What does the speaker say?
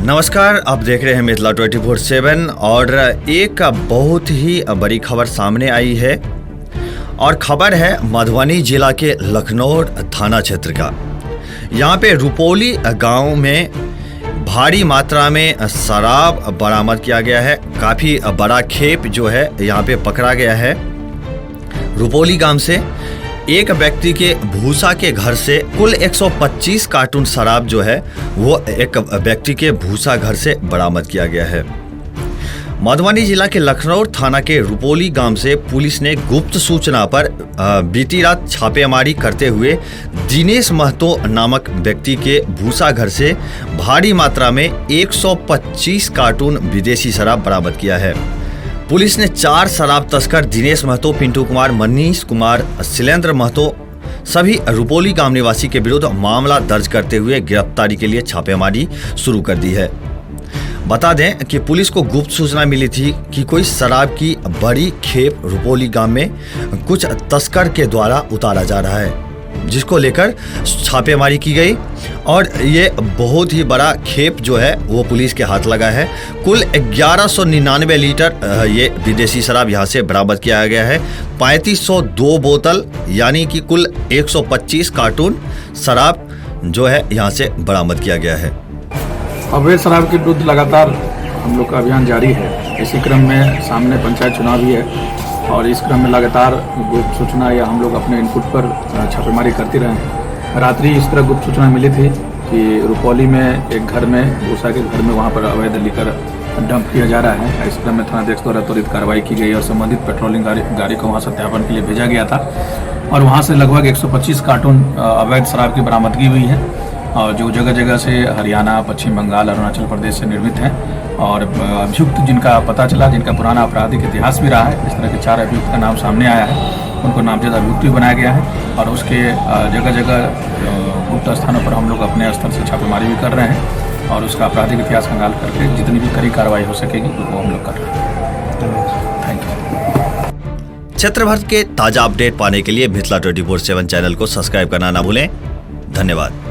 नमस्कार, आप देख रहे हैं मिथिला 24/7 और एक बहुत ही बड़ी खबर सामने आई है और खबर है मधुबनी जिला के लखनऊ थाना क्षेत्र का। यहाँ पे रुपोली गांव में भारी मात्रा में शराब बरामद किया गया है। काफ़ी बड़ा खेप जो है यहाँ पे पकड़ा गया है। रुपोली गांव से एक व्यक्ति के भूसा के घर से कुल 125 कार्टून शराब जो है वो एक व्यक्ति के भूसा घर से बरामद किया गया है। मधुबनी जिला के लखनऊ थाना के रुपोली गांव से पुलिस ने गुप्त सूचना पर बीती रात छापेमारी करते हुए दिनेश महतो नामक व्यक्ति के भूसा घर से भारी मात्रा में 125 कार्टून विदेशी शराब बरामद किया है। पुलिस ने 4 शराब तस्कर दिनेश महतो, पिंटू कुमार, मनीष कुमार, शैलेंद्र महतो सभी रुपोली गांव निवासी के विरुद्ध मामला दर्ज करते हुए गिरफ्तारी के लिए छापेमारी शुरू कर दी है। बता दें कि पुलिस को गुप्त सूचना मिली थी कि कोई शराब की बड़ी खेप रुपोली गांव में कुछ तस्कर के द्वारा उतारा जा रहा है, जिसको लेकर छापेमारी की गई और ये बहुत ही बड़ा खेप जो है वो पुलिस के हाथ लगा है। कुल 1199 लीटर ये विदेशी शराब यहाँ से बरामद किया गया है। 3502 बोतल यानी कि कुल 125 कार्टून शराब जो है यहाँ से बरामद किया गया है। अवैध शराब के विरुद्ध लगातार हम लोग का अभियान जारी है। इसी क्रम में सामने पंचायत चुनाव भी है और इस क्रम में लगातार गुप्त सूचना या हम लोग अपने इनपुट पर छापेमारी करते रहे हैं। रात्रि इस तरह गुप्त सूचना मिली थी कि रुपौली में एक घर में भूसा के घर में वहां पर अवैध लेकर डंप किया जा रहा है। इस क्रम में थानाध्यक्ष द्वारा त्वरित कार्रवाई की गई और संबंधित पेट्रोलिंग गाड़ी को वहां सत्यापन के लिए भेजा गया था और वहां से लगभग 125 कार्टून अवैध शराब की बरामदगी हुई है और जो जगह जगह से हरियाणा, पश्चिम बंगाल, अरुणाचल प्रदेश से निर्मित हैं और अभियुक्त जिनका पता चला, जिनका पुराना आपराधिक इतिहास भी रहा है, इस तरह के 4 अभियुक्त का नाम सामने आया है, उनको नामजद अभियुक्त भी बनाया गया है और उसके जगह जगह गुप्त स्थानों पर हम लोग अपने स्तर से छापेमारी भी कर रहे हैं और उसका आपराधिक इतिहास कंगाल करके जितनी भी कड़ी कार्रवाई हो सकेगी वो हम लोग कर रहे हैं। Thank you. क्षेत्र भर के ताज़ा अपडेट पाने के लिए मिथिला 24/7 चैनल को सब्सक्राइब करना ना भूलें। धन्यवाद।